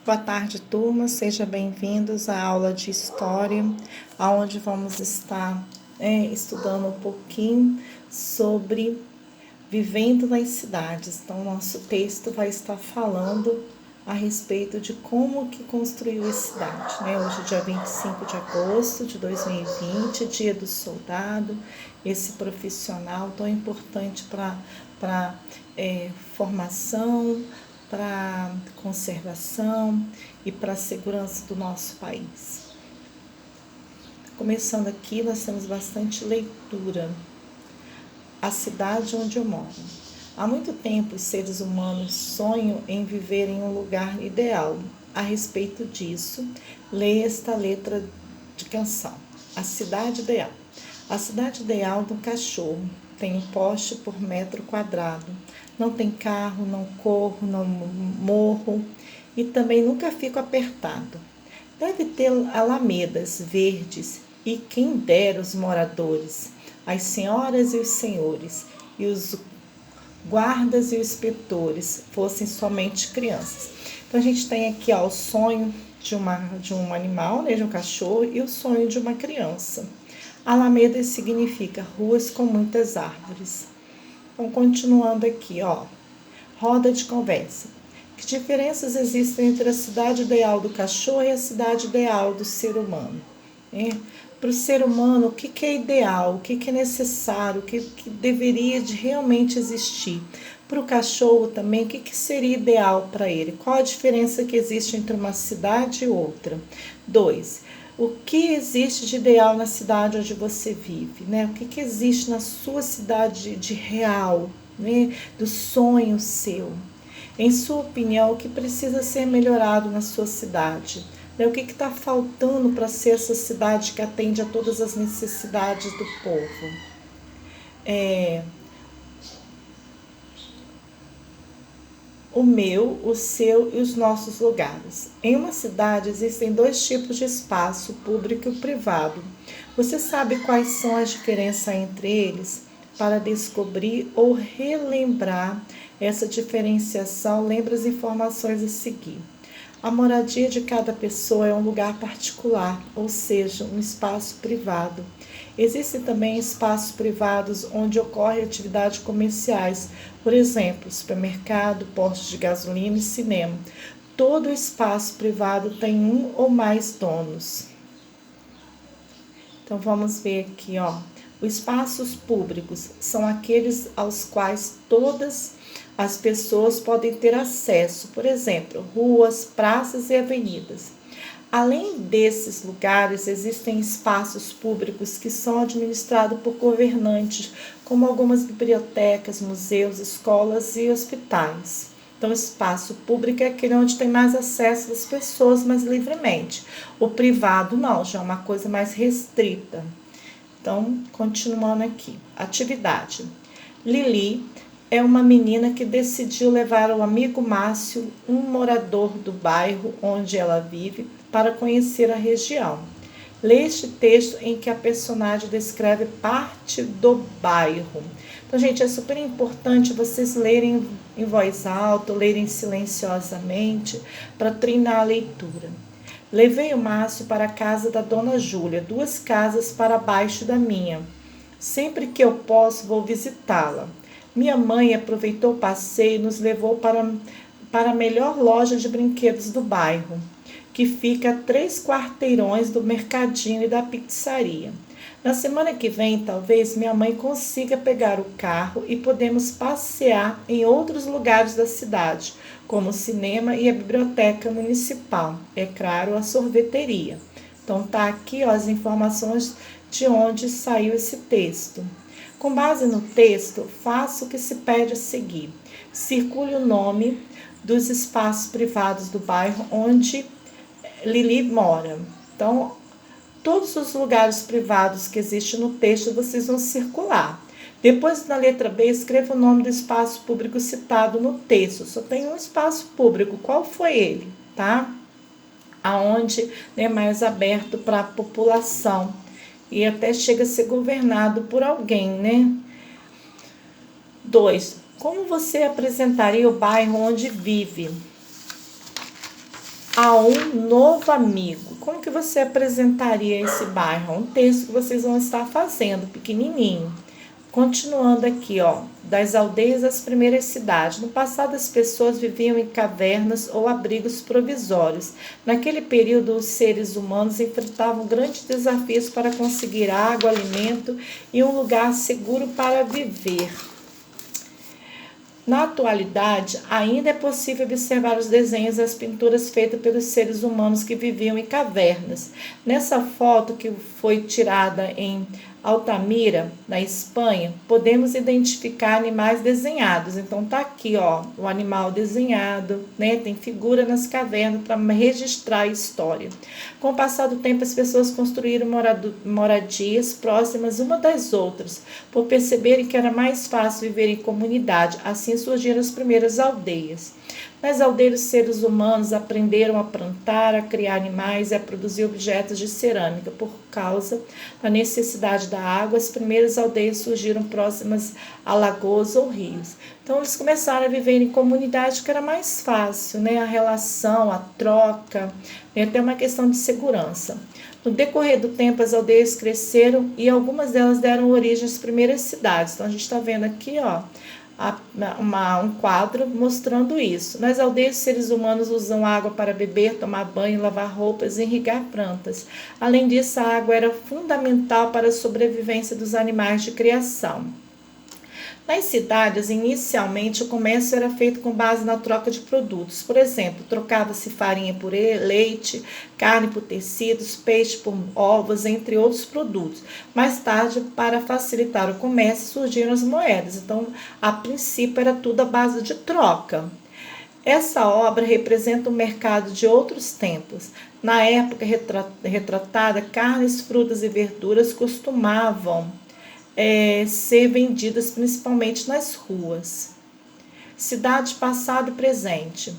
Boa tarde, turma. Sejam bem-vindos à aula de História, onde vamos estar estudando um pouquinho sobre vivendo nas cidades. Então, nosso texto vai estar falando a respeito de como que construiu a cidade. Hoje, dia 25 de agosto de 2020, dia do soldado, esse profissional tão importante para formação, para conservação e para a segurança do nosso país. Começando aqui, nós temos bastante leitura. A cidade onde eu moro. Há muito tempo, os seres humanos sonham em viver em um lugar ideal. A respeito disso, leia esta letra de canção. A cidade ideal. A cidade ideal do cachorro tem um poste por metro quadrado. Não tem carro, não corro, não morro e também nunca fico apertado. Deve ter alamedas verdes e quem dera os moradores, as senhoras e os senhores, e os guardas e os inspetores fossem somente crianças. Então a gente tem aqui o sonho de um animal, de um cachorro, e o sonho de uma criança. Alameda significa ruas com muitas árvores. Então, continuando aqui, roda de conversa. Que diferenças existem entre a cidade ideal do cachorro e a cidade ideal do ser humano? Para o ser humano, o que é ideal, o que é necessário, o que deveria de realmente existir? Para o cachorro também, o que seria ideal para ele? Qual a diferença que existe entre uma cidade e outra? 2. O que existe de ideal na cidade onde você vive? O que existe na sua cidade de real, do sonho seu? Em sua opinião, o que precisa ser melhorado na sua cidade? O que está faltando para ser essa cidade que atende a todas as necessidades do povo? O meu, o seu e os nossos lugares. Em uma cidade existem 2 tipos de espaço, o público e o privado. Você sabe quais são as diferenças entre eles? Para descobrir ou relembrar essa diferenciação, lembre as informações a seguir. A moradia de cada pessoa é um lugar particular, ou seja, um espaço privado. Existem também espaços privados onde ocorrem atividades comerciais, por exemplo, supermercado, postos de gasolina e cinema. Todo espaço privado tem um ou mais donos. Então, vamos ver aqui, Os espaços públicos são aqueles aos quais todas as pessoas podem ter acesso, por exemplo, ruas, praças e avenidas. Além desses lugares, existem espaços públicos que são administrados por governantes, como algumas bibliotecas, museus, escolas e hospitais. Então, o espaço público é aquele onde tem mais acesso das pessoas mais livremente. O privado não, já é uma coisa mais restrita. Então, continuando aqui. Atividade. Lili é uma menina que decidiu levar o amigo Márcio, um morador do bairro onde ela vive, para conhecer a região. Lê este texto em que a personagem descreve parte do bairro. Então, gente, é super importante vocês lerem em voz alta, lerem silenciosamente, para treinar a leitura. Levei o Márcio para a casa da Dona Júlia, 2 casas para baixo da minha. Sempre que eu posso, vou visitá-la. Minha mãe aproveitou o passeio e nos levou para a melhor loja de brinquedos do bairro, que fica a 3 quarteirões do mercadinho e da pizzaria. Na semana que vem, talvez, minha mãe consiga pegar o carro e podemos passear em outros lugares da cidade, como o cinema e a biblioteca municipal. É claro, a sorveteria. Então, tá aqui as informações de onde saiu esse texto. Com base no texto, faça o que se pede a seguir. Circule o nome dos espaços privados do bairro onde Lili mora. Então, todos os lugares privados que existem no texto, vocês vão circular. Depois, na letra B, escreva o nome do espaço público citado no texto. Só tem um espaço público. Qual foi ele? Aonde é mais aberto para a população. E até chega a ser governado por alguém, 2. Como você apresentaria o bairro onde vive? a um novo amigo. Como que você apresentaria esse bairro? Um texto que vocês vão estar fazendo, pequenininho. Continuando aqui, ó, das aldeias às primeiras cidades. No passado, as pessoas viviam em cavernas ou abrigos provisórios. Naquele período, os seres humanos enfrentavam grandes desafios para conseguir água, alimento e um lugar seguro para viver. Na atualidade, ainda é possível observar os desenhos e as pinturas feitas pelos seres humanos que viviam em cavernas. Nessa foto, que foi tirada em Altamira, na Espanha, podemos identificar animais desenhados. Então tá aqui, ó, o animal desenhado, né? Tem figura nas cavernas para registrar a história. Com o passar do tempo, as pessoas construíram moradias próximas uma das outras, por perceberem que era mais fácil viver em comunidade. Assim surgiram as primeiras aldeias. Nas aldeias, os seres humanos aprenderam a plantar, a criar animais e a produzir objetos de cerâmica. Por causa da necessidade da água, as primeiras aldeias surgiram próximas a lagoas ou rios. Então, eles começaram a viver em comunidade, que era mais fácil, né? A relação, a troca, né? Até uma questão de segurança. No decorrer do tempo, as aldeias cresceram e algumas delas deram origem às primeiras cidades. Então, a gente está vendo aqui, ó, um quadro mostrando isso. Nas aldeias, os seres humanos usam água para beber, tomar banho, lavar roupas e irrigar plantas. Além disso, a água era fundamental para a sobrevivência dos animais de criação. Nas cidades, inicialmente, o comércio era feito com base na troca de produtos. Por exemplo, trocava-se farinha por leite, carne por tecidos, peixe por ovos, entre outros produtos. Mais tarde, para facilitar o comércio, surgiram as moedas. Então, a princípio, era tudo à base de troca. Essa obra representa o mercado de outros tempos. Na época retratada, carnes, frutas e verduras costumavam ser vendidas principalmente nas ruas. Cidade, passado e presente.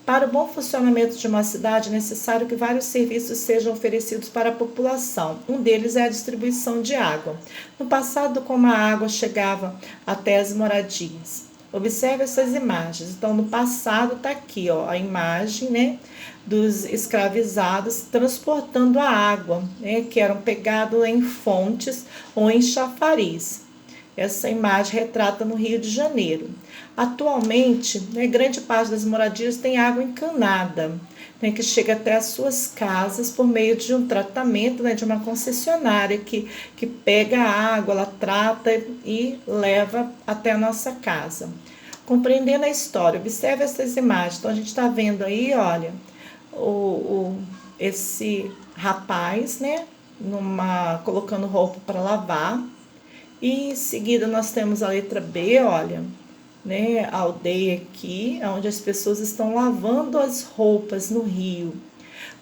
Para o bom funcionamento de uma cidade, é necessário que vários serviços sejam oferecidos para a população. Um deles é a distribuição de água. No passado, como a água chegava até as moradias? Observe essas imagens. Então, no passado está aqui, ó, a imagem, né, dos escravizados transportando a água, né, que eram pegados em fontes ou em chafariz. Essa imagem retrata no Rio de Janeiro. Atualmente, né, grande parte das moradias tem água encanada, né, que chega até as suas casas por meio de um tratamento, né, de uma concessionária que pega a água, ela trata e leva até a nossa casa. Compreendendo a história, observe essas imagens. Então, a gente está vendo aí, olha, esse rapaz, né, colocando roupa para lavar. E em seguida nós temos a letra B, olha, né, a aldeia aqui, onde as pessoas estão lavando as roupas no rio.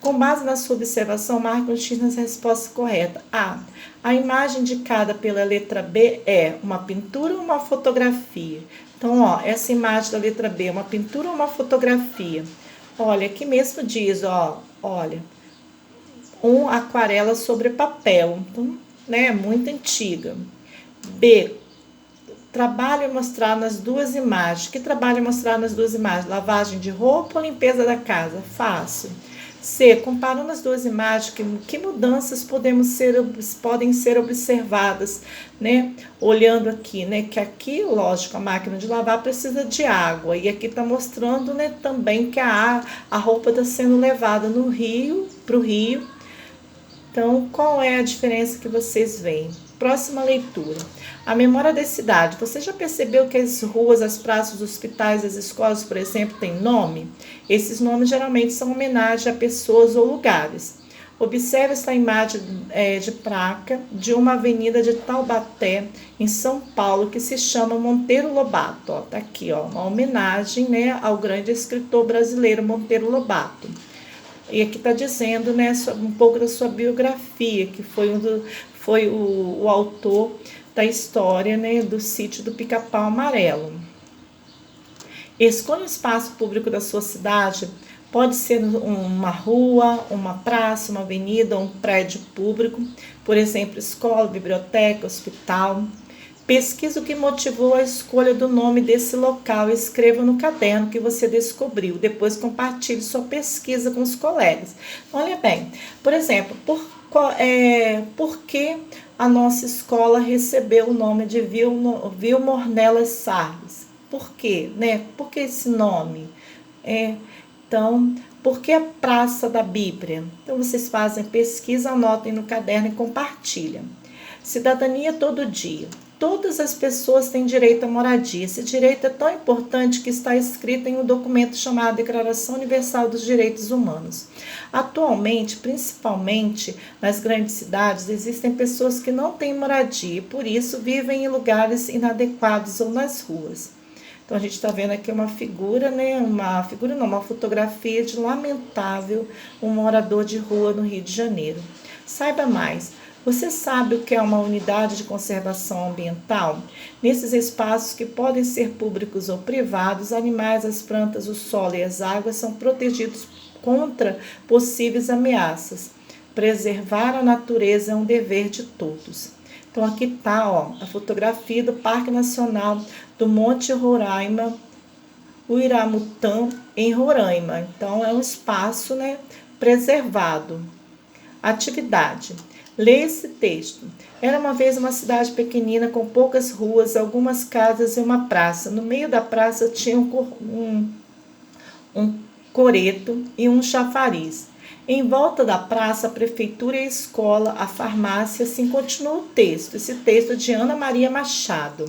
Com base na sua observação, marque um X na resposta correta. A imagem indicada pela letra B é uma pintura ou uma fotografia? Então, ó, essa imagem da letra B é uma pintura ou uma fotografia? Olha, aqui mesmo diz, ó, olha, aquarela sobre papel. Então, né, muito antiga. B, trabalho mostrar nas duas imagens. Que trabalho mostrar nas duas imagens? Lavagem de roupa ou limpeza da casa? Fácil. C, comparando as duas imagens, que mudanças podem ser observadas, né? Olhando aqui, né? Que aqui, lógico, a máquina de lavar precisa de água. E aqui está mostrando, né, também que a roupa está sendo levada no rio, para o rio. Então, qual é a diferença que vocês veem? Próxima leitura. A memória da cidade. Você já percebeu que as ruas, as praças, os hospitais, as escolas, por exemplo, têm nome? Esses nomes geralmente são homenagem a pessoas ou lugares. Observe essa imagem de placa de uma avenida de Taubaté, em São Paulo, que se chama Monteiro Lobato. Ó, tá aqui, ó, uma homenagem, né, ao grande escritor brasileiro Monteiro Lobato. E aqui está dizendo, né, um pouco da sua biografia, que foi o autor da história, né, do sítio do Pica-Pau Amarelo. Escolha o espaço público da sua cidade. Pode ser uma rua, uma praça, uma avenida, um prédio público, por exemplo, escola, biblioteca, hospital. Pesquise o que motivou a escolha do nome desse local e escreva no caderno que você descobriu. Depois compartilhe sua pesquisa com os colegas. Olha bem, por exemplo, por que a nossa escola recebeu o nome de Vilmor Nelas Sarles? Por quê? Né? Por que esse nome? Então, por que a Praça da Bíblia? Então, vocês fazem pesquisa, anotem no caderno e compartilham. Cidadania todo dia. Todas as pessoas têm direito à moradia. Esse direito é tão importante que está escrito em um documento chamado Declaração Universal dos Direitos Humanos. Atualmente, principalmente nas grandes cidades, existem pessoas que não têm moradia e, por isso, vivem em lugares inadequados ou nas ruas. Então, a gente está vendo aqui uma figura, né? Uma fotografia de lamentável um morador de rua no Rio de Janeiro. Saiba mais. Você sabe o que é uma unidade de conservação ambiental? Nesses espaços, que podem ser públicos ou privados, animais, as plantas, o solo e as águas são protegidos contra possíveis ameaças. Preservar a natureza é um dever de todos. Então, aqui está a fotografia do Parque Nacional do Monte Roraima, Uiramutã, em Roraima. Então, é um espaço, né, preservado. Atividade. Leia esse texto. Era uma vez uma cidade pequenina com poucas ruas, algumas casas e uma praça. No meio da praça tinha um coreto e um chafariz. Em volta da praça, a prefeitura e a escola, a farmácia, assim continua o texto. Esse texto é de Ana Maria Machado.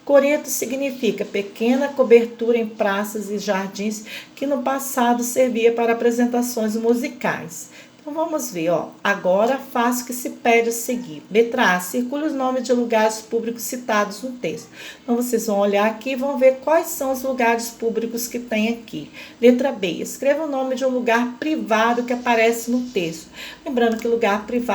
Coreto significa pequena cobertura em praças e jardins que no passado servia para apresentações musicais. Então vamos ver, agora faça o que se pede a seguir. Letra A, circule os nomes de lugares públicos citados no texto. Então vocês vão olhar aqui e vão ver quais são os lugares públicos que tem aqui. Letra B, escreva o nome de um lugar privado que aparece no texto. Lembrando que lugar privado